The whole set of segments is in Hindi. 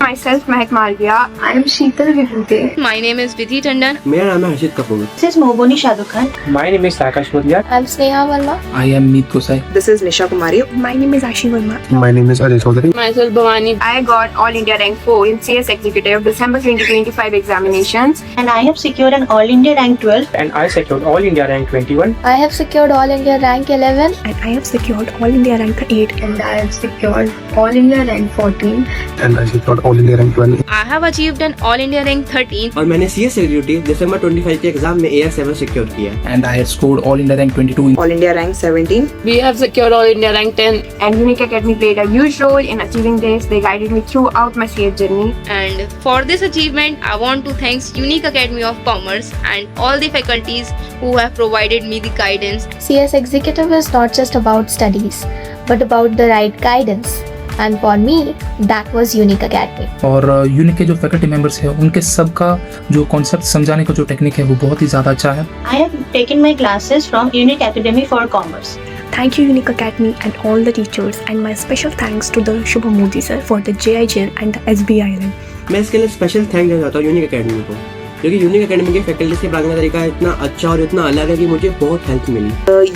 myself, Mehak Malviya. I am Sheetal Vibhuti. My name is Vidhi Tandon. मेरा नाम है हर्षित Kapoor. This is Mohboni Shaduk Khan. My name is Akash Mudiyar. I'm Sneha Verma. I am Meet Kosai. This is Nisha Kumari. My name is Ashi Verma. My name is Ajay Chaudhary. Myself Bhavani. I got All India Rank 4 in CS Executive December 2025 examinations. And I have secured an All India Rank 12. And I secured All India Rank 21. I have secured All India Rank 11. And I have secured All India Rank 8. And I have secured All India Rank 14. And I secured All India Rank 12. I have achieved an All India Rank 13. और मैंने CS एग्जीक्यूटिव दिसंबर 25 के एग्जाम में AS7 सिक्योर किया। And I had scored All India Rank 22. All India Rank 17. We have secured All India Rank 10. And Unique Academy played a huge role in achieving this. They guided me throughout my CS journey. And for this achievement, I want to thank Unique Academy of Commerce and all the faculties who have provided me the guidance. CS Executive is not just about studies, but about the right guidance. And for me, that was Unique Academy. और यूनिक के जो फैकल्टी मेंबर्स हैं उनके सबका जो कॉन्सेप्ट समझाने का जो टेक्निक है वो बहुत ही ज़्यादा अच्छा है। I have taken my classes from Unique Academy for Commerce. Thank you Unique Academy and all the teachers, and my special thanks to the Shubham Modi sir for the JIGL and the SBIL. मैं इसके लिए स्पेशल थैंक देना चाहता हूँ यूनिक एकेडमी को, क्योंकि यूनिक एकेडमी के फैकल्टी से पढ़ाने का तरीका इतना अच्छा और इतना अलग है कि मुझे बहुत हेल्प मिली।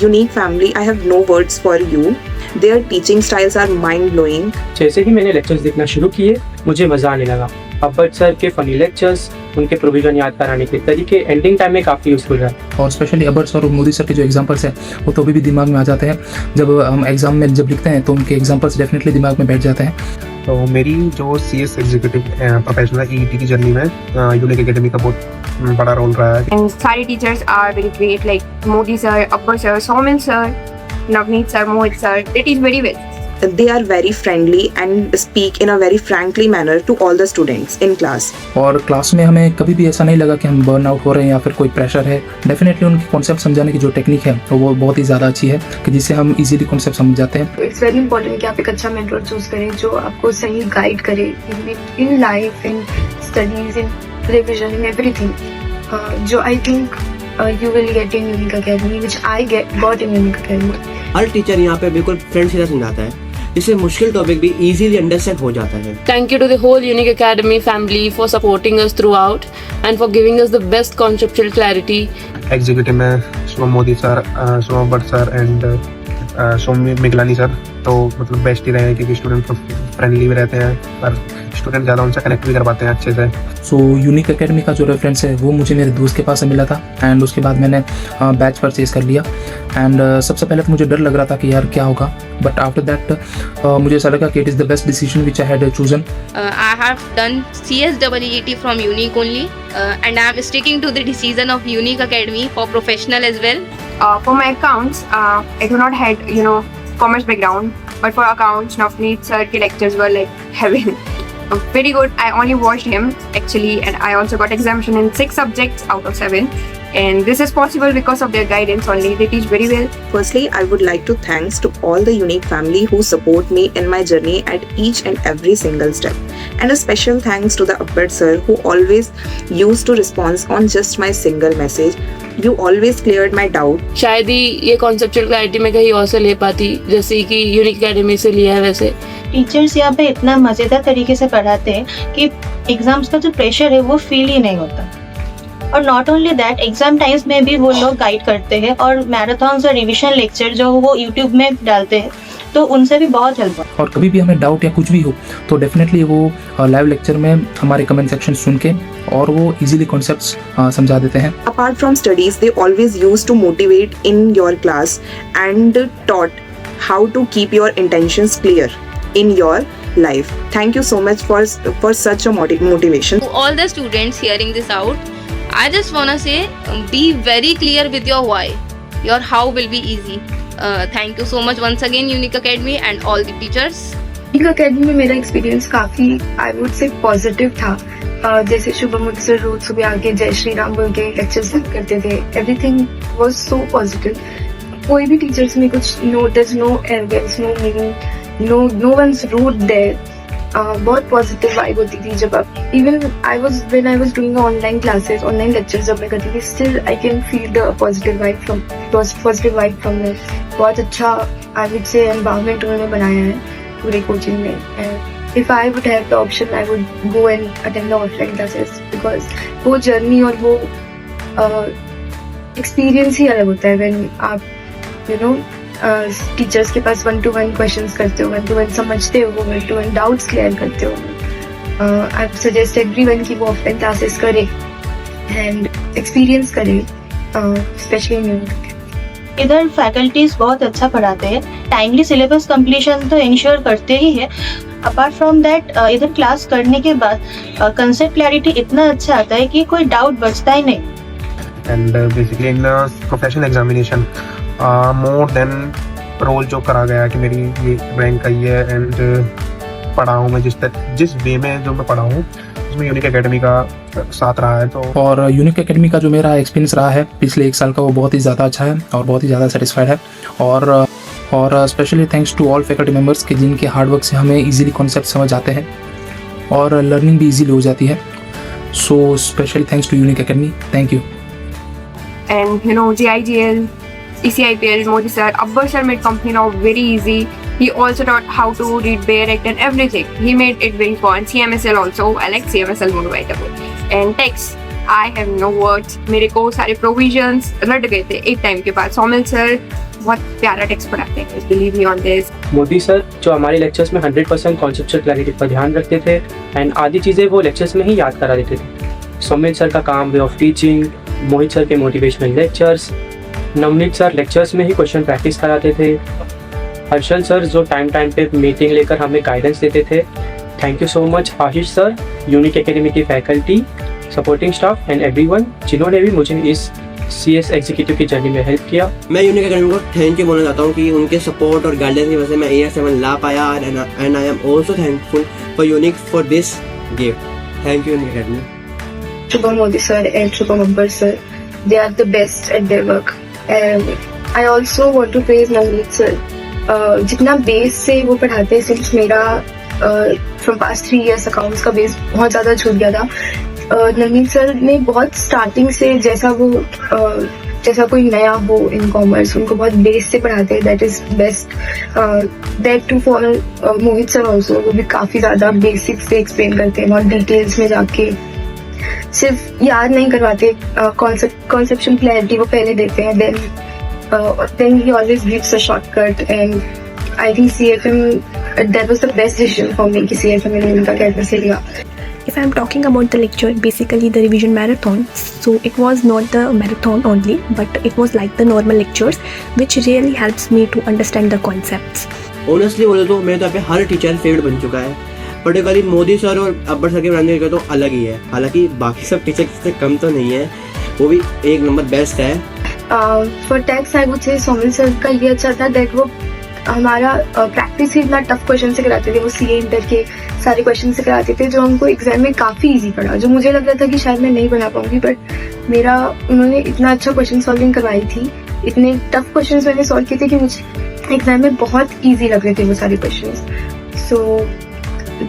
Unique family, I have no words for you. Their teaching styles are mind-blowing. जैसे ही मैंने लेक्चर्स देखना शुरू किए मुझे मजा आने लगा। अब्बट सर के फनी लेक्चर्स, उनके प्रोविजन याद कराने के तरीके एंडिंग टाइम में काफ़ी यूजफुल है। और स्पेशली अब्बट सर और मोदी सर के जो एग्जाम्पल्स हैं वो तो अभी भी दिमाग में आ जाते हैं। जब हम एग्जाम में जब लिखते हैं तो उनके एग्जाम्पल्स डेफिनेटली दिमाग में बैठ जाते हैं। तो मेरी जो CS एग्जीक्यूटिव प्रोफेशनल EET की जर्नी में यूनिक एकेडमी का बहुत बड़ा रोल रहा है। And सारे teachers are very great, like Modi sir, Abbar sir, Somin sir, Navneet sir, Mohit sir. They teach very well. They are very friendly and speak in a very frankly manner to all the students in class. और क्लास में हमें कभी भी ऐसा नहीं लगा कि हम बर्न आउट हो रहे हैं या फिर कोई प्रेशर है। डेफिनेटली उनकी कॉन्सेप्ट समझाने की जो टेक्निक है वो बहुत ही ज़्यादा अच्छी है कि जिससे हम इजीली कॉन्सेप्ट समझ जाते हैं। इट्स वेरी इंपॉर्टेंट कि आप एक अच्छा मेंटर चूज करें जो आपको सही गाइड करे in life, in studies, in revision, in everything. जो I think you will get in Unique Academy, which I got in Unique Academy. Her teacher यहाँ पे बिल्कुल फ्रेंड से समझाता है, जिससे मुश्किल टॉपिक भी इजीली अंडरस्टैंड हो जाता है। Thank you to the whole Unique Academy family for supporting us throughout and for giving us the best conceptual clarity. Executive में Shubham Modi sir, Shubham Bhatt sir and Saumya Miglani sir तो मतलब बेस्ट ही रहे हैं, क्योंकि स्टूडेंट फ्रेंडली भी रहते हैं और स्टूडेंट ज़्यादा उनसे कनेक्ट भी कर पाते हैं अच्छे से। सो यूनिक एकेडमी का जो रेफरेंस है वो मुझे मेरे दोस्त के पास से मिला था एंड उसके बाद मैंने बैच परचेज कर लिया। एंड सबसे पहले तो मुझे डर लग रहा था कि यार क्या होगा, बट आफ्टर दैट मुझे ऐसा लगा कि it is the best decision which I had chosen. I have done CSEET from Unique only and I am sticking to the decision of Unique Academy for professional as well. For my accounts, I do not had commerce background, but for accounts, Navneet sir ke lectures were like heaven. Very good. I only watched him actually, and I also got exemption in 6 subjects out of 7. And this is possible because of their guidance only. They teach very well. Firstly, I would like to thanks to all the Unique family who support me in my journey at each and every single step. And a special thanks to the Abbar sir who always used to respond on just my single message. You always cleared my doubt. शायद ही ये conceptual clarity मैं कहीं और से ले पाती जैसे कि Unique Academy से लिया है। वैसे टीचर्स यहाँ पे इतना मजेदार तरीके से पढ़ाते हैं कि एग्जाम्स का जो प्रेशर है वो फील ही नहीं होता। और not only that, exam times में भी वो लोग गाइड करते हैं और मैराथन्स और रिविजन लेक्चर जो वो यूट्यूब में डालते हैं तो उनसे भी बहुत हेल्प होती है। और कभी भी हमें डाउट या कुछ भी हो तो डेफिनेटली वो लाइव लेक्चर में हमारे कमेंट सेक्शन सुन के और वो इजीली कॉन्सेप्ट्स समझा देते हैं। Apart from studies, they always used to motivate in your class and taught how to keep your intentions clear in your life. Thank you so much for such a motivation. To all the students hearing this out, I just wanna say be very clear with your why. Your how will be easy. Thank you so much once again Unique Academy and all the teachers. Unique Academy में मेरा एक्सपीरियंस काफ़ी आई वुड से पॉजिटिव था। जैसे शुभम मोदी सर रोज सुबह आके जय श्री राम बोल के लेक्चर्स करते थे। Everything was so positive. कोई भी टीचर्स में कुछ there's no arrogance, no meaning, no one's rude there. बहुत पॉजिटिव वाइब होती थी जब आप even when I was doing online classes, online lectures जब मैं करती थी, still I can feel the positive vibe from there. बहुत अच्छा आई वुड से एनवायरनमेंट उन्होंने बनाया है पूरे कोचिंग में। if I would have the option, I would go and attend the offline classes because वो journey और वो experience ही अलग होता है when आप टीचर्स के पास 1-to-1 क्वेश्चंस करते हो, 1-to-1 समझते हो, 1-to-1 डाउट्स क्लियर करते हो। आई वुड सजेस्ट एवरीवन कि वो ऑफलाइन क्लासेस करे एंड एक्सपीरियंस करे, स्पेशली इन इधर फैकल्टीज बहुत अच्छा पढ़ाते हैं, टाइमली सिलेबस कंप्लीशन तो इंश्योर करते ही है। अपार्ट फ्रॉम दैट इधर क्लास करने के बाद कंसेप्ट क्लैरिटी इतना अच्छा आता है कि कोई डाउट बचता ही नहीं। And basically in professional examination more than role जो करा गया कि मेरी ये रैंक आई है एंड पढ़ा हूँ मैं जिस वे में जो मैं पढ़ा हूँ उसमें यूनिक एकेडमी का साथ रहा है। तो और यूनिक एकेडमी का जो मेरा एक्सपीरियंस रहा है पिछले 1 साल का, वो बहुत ही ज़्यादा अच्छा है और बहुत ही ज़्यादा सेटिस्फाइड है। और specially thanks to all faculty members के जिनके हार्डवर्क से हमें इजीली कॉन्सेप्ट समझ आते हैं और लर्निंग भी इजीली हो जाती है। So specially thanks to Unique Academy, thank you. And GIGL, ECIPL, Modi sir, Abbar sir made company now very easy. He also taught how to read Bayerect and everything. He made it very fun. CMSL also, I like CMSL more by the way. And text, I have no words. मेरे को सारे provisions रट गए थे एक टाइम के बाद। सोमिल सर बहुत प्यारा टेक्स्ट पढ़ाते हैं, believe me on this. Modi sir जो हमारे लेक्चर्स में 100% कॉन्सेप्चुअल क्लैरिटी पर ध्यान रखते थे एंड आधी चीज़ें वो लेक्चर्स में ही याद करा देते थे। सोमिल सर का काम way of teaching, Mohit sir के motivational lectures, Navneet sir lectures में ही क्वेश्चन प्रैक्टिस कराते थे, हर्षल सर जो टाइम पे मीटिंग लेकर हमें गाइडेंस देते थे। Thank you so much Ashish sir, unique academy की faculty, supporting staff and everyone जिन्होंने भी मुझे इस CS एग्जीक्यूटिव की जर्नी में हेल्प किया। मैं यूनिक एकेडमी को थैंक यू बोलना चाहता हूँ कि उनके सपोर्ट और गाइडेंस की वजह से मैं AS7 ला पाया and I am also thankful for unique for this gift. Thank you unique academy. Shubham Modi sir and Shubham Abbar sir, they are the best at their work. And I also want to praise Navneet sir. जितना बेस से वो पढ़ाते हैं, सिर्फ मेरा from past 3 years अकाउंट्स का बेस बहुत ज़्यादा छूट गया था। नवनीत सर ने बहुत स्टार्टिंग से जैसा कोई नया हो इन कॉमर्स उनको बहुत बेस से पढ़ाते हैं, that is best. That too for Mohit sir also, वो भी काफ़ी ज़्यादा बेसिक से एक्सप्लेन करते हैं, बहुत डिटेल्स में जाके सिर्फ याद नहीं करवाते, कॉन्सेप्चुअल क्लैरिटी वो पहले देते हैं, देन ही always gives a shortcut and I think CFM that was the best decision for me कि CFM मैंने उनका कैडर से लिया। If I'm talking about the lecture, basically the revision marathon, so it was not the marathon only, but it was like the normal lectures, which really helps me to understand the concepts. Honestly बोले तो मेरे तो पे हर टीचर फेवरेट बन चुका है, पर्टिकुलरली मोदी सर और अब्बर सर के पढ़ाने का तो अलग ही है। हालांकि बाकी सब टीचर से कम तो नहीं है, वो भी एक नंबर बेस्ट है। For tax I would say Somil sir का ये अच्छा था दैट वो हमारा प्रैक्टिस ही इतना टफ क्वेश्चन से कराते थे, वो CA इंटर के सारे क्वेश्चन से कराते थे जो हमको एग्जाम में काफ़ी इजी पड़ा, जो मुझे लग रहा था कि शायद मैं नहीं बना पाऊंगी, बट उन्होंने इतना अच्छा क्वेश्चन सॉल्विंग करवाई थी, इतने टफ क्वेश्चन मैंने सॉल्व किए थे कि मुझे एग्जाम में बहुत ईजी लग रहे थे वो सारे question. So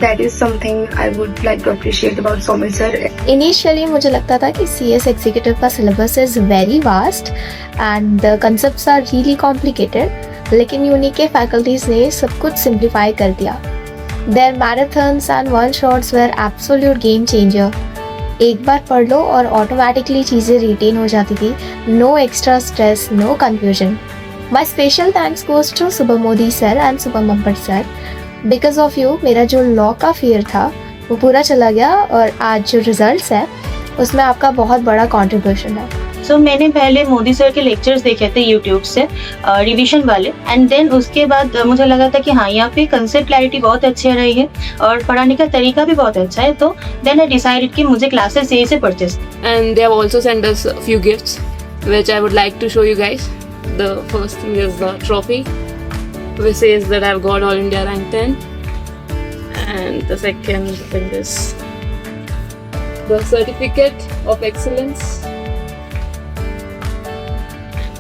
that is something I would like to appreciate about Somil sir. Initially मुझे लगता था कि CS एग्जीक्यूटिव का syllabus is very vast and the concepts are really complicated, लेकिन यूनिक के फैकल्टीज ने सब कुछ सिंप्लीफाई कर दिया। Their marathons and one shots were absolute game changer. एक बार पढ़ लो और ऑटोमेटिकली चीज़ें रिटेन हो जाती थी, no extra stress, no confusion. My special thanks goes to Shubham Modi sir and Shubham Abbar sir. Because of you मेरा जो लॉ का फियर था वो पूरा चला गया और आज जो रिजल्ट्स है उसमें आपका बहुत बड़ा कॉन्ट्रीब्यूशन है। सो मैंने पहले मोदी सर के लेक्चर्स देखे थे यूट्यूब से रिवीजन वाले, एंड देन उसके बाद मुझे लगा था कि हाँ यहाँ पे कंसेप्ट क्लैरिटी बहुत अच्छी रही है और पढ़ाने का तरीका भी बहुत अच्छा है, तो देन आई डिसाइडेड कि मुझे क्लासेस यही से purchase. And they have also sent us a few gifts which I would like to show you guys. The first thing is the trophy which says that I've got All India rank 10, and the second thing is the certificate of excellence.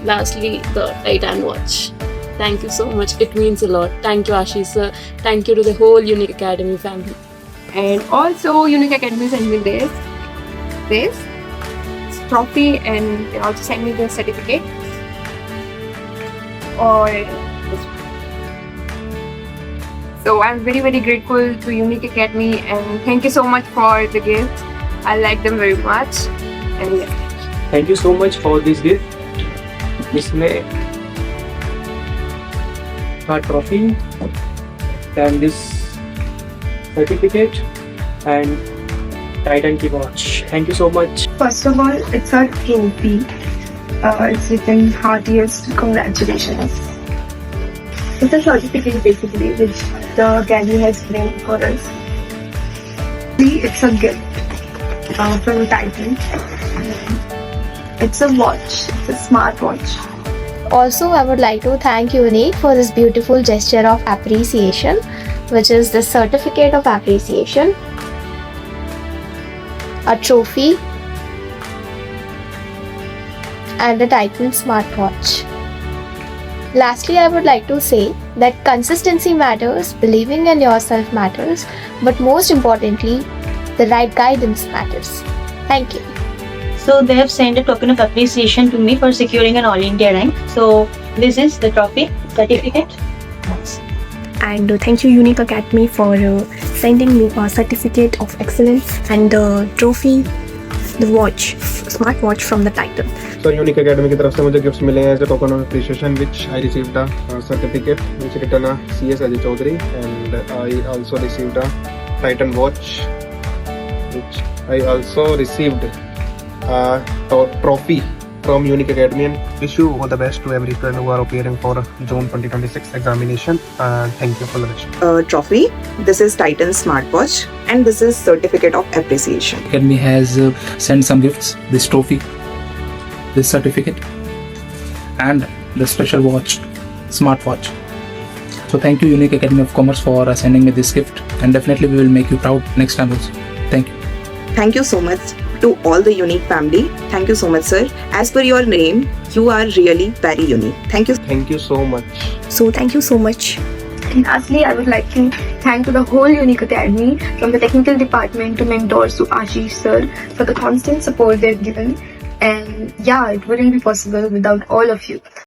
Lastly, the Titan watch. Thank you so much. It means a lot. Thank you, Ashish sir. Thank you to the whole Unique Academy family. And also Unique Academy sent me this trophy, and they also sent me the certificate. Or So I'm very, very grateful to Unique Academy and thank you so much for the gift. I like them very much. And yeah. Thank you so much for this gift. इसमें a trophy and this certificate and Titan key watch. Thank you so much. First of all, it's a trophy. It's written heartiest congratulations. It's a certificate basically which the academy has framed for us. It's a gift from Titan. It's a watch. It's a smart watch. Also, I would like to thank Unique for this beautiful gesture of appreciation, which is the certificate of appreciation, a trophy, and a Titan smartwatch. Lastly, I would like to say that consistency matters, believing in yourself matters, but most importantly, the right guidance matters. Thank you. So they have sent a token of appreciation to me for securing an All India rank. So this is the trophy, certificate. And thank you Unique Academy for sending me a certificate of excellence and the trophy, the watch, smartwatch from the Titan. So Unique academy की तरफ से मुझे गिफ्ट्स मिले हैं as a token of appreciation which I received a certificate which written a CS Ajay Chaudhary and I also received a Titan watch which I also received a trophy from Unique Academy and wish you all the best to every student who are appearing for June 2026 examination. Thank you for the wish. Trophy. This is Titan smartwatch and this is certificate of appreciation. Academy has sent some gifts, this trophy, this certificate, and the special watch, smartwatch. So thank you Unique Academy of Commerce for sending me this gift, and definitely we will make you proud next time also. Thank you. Thank you so much to all the Unique family. Thank you so much, sir. As per your name, you are really very unique. Thank you. Thank you so much. So thank you so much. And lastly, I would like to thank to the whole Unique Academy, from the technical department to mentors to Ashish sir, for the constant support they've given. And yeah, it wouldn't be possible without all of you.